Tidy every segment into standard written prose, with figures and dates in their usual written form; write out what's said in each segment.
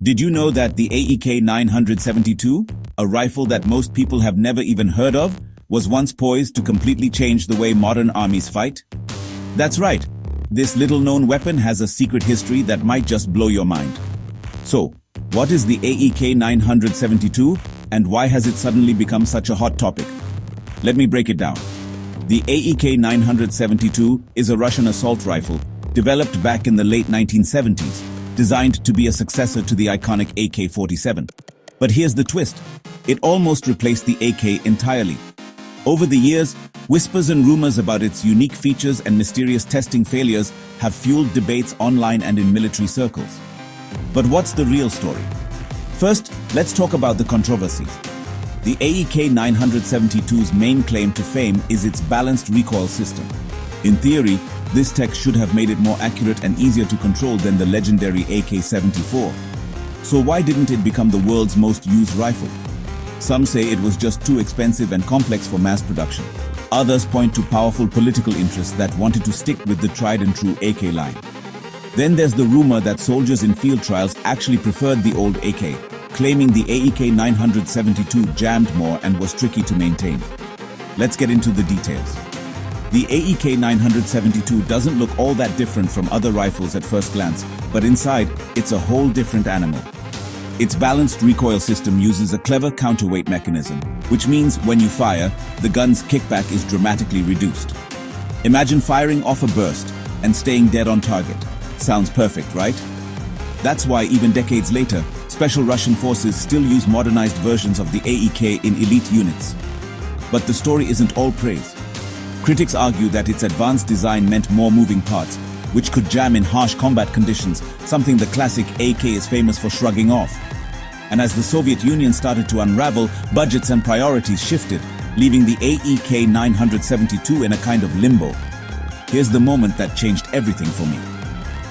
Did you know that the Aek-972, a rifle that most people have never even heard of, was once poised to completely change the way modern armies fight? That's right. This little-known weapon has a secret history that might just blow your mind. So, what is the Aek-972 and why has it suddenly become such a hot topic? Let me break it down. The Aek-972 is a Russian assault rifle developed back in the late 1970s, designed to be a successor to the iconic AK-47. But here's the twist. It almost replaced the AK entirely. Over the years, whispers and rumors about its unique features and mysterious testing failures have fueled debates online and in military circles. But what's the real story? First, let's talk about the controversies. The Aek-972's main claim to fame is its balanced recoil system. In theory, this tech should have made it more accurate and easier to control than the legendary AK-74. So why didn't it become the world's most used rifle? Some say it was just too expensive and complex for mass production. Others point to powerful political interests that wanted to stick with the tried and true AK line. Then there's the rumor that soldiers in field trials actually preferred the old AK, claiming the Aek-972 jammed more and was tricky to maintain. Let's get into the details. The Aek-972 doesn't look all that different from other rifles at first glance, but inside, it's a whole different animal. Its balanced recoil system uses a clever counterweight mechanism, which means when you fire, the gun's kickback is dramatically reduced. Imagine firing off a burst and staying dead on target. Sounds perfect, right? That's why even decades later, special Russian forces still use modernized versions of the Aek in elite units. But the story isn't all praise. Critics argue that its advanced design meant more moving parts, which could jam in harsh combat conditions, something the classic AK is famous for shrugging off. And as the Soviet Union started to unravel, budgets and priorities shifted, leaving the Aek-972 in a kind of limbo. Here's the moment that changed everything for me.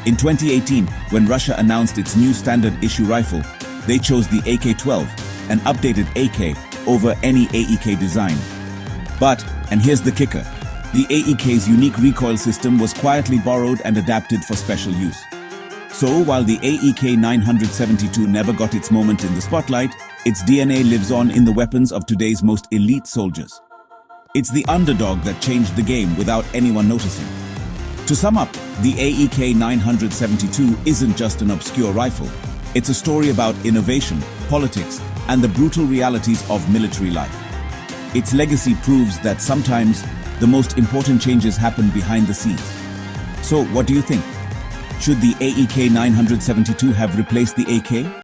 In 2018, when Russia announced its new standard-issue rifle, they chose the AK-12, an updated AK, over any Aek design. But, and here's the kicker, the Aek's unique recoil system was quietly borrowed and adapted for special use. So, while the Aek-972 never got its moment in the spotlight, its DNA lives on in the weapons of today's most elite soldiers. It's the underdog that changed the game without anyone noticing. To sum up, the Aek-972 isn't just an obscure rifle. It's a story about innovation, politics, and the brutal realities of military life. Its legacy proves that sometimes the most important changes happen behind the scenes. So, what do you think? Should the Aek-972 have replaced the AK?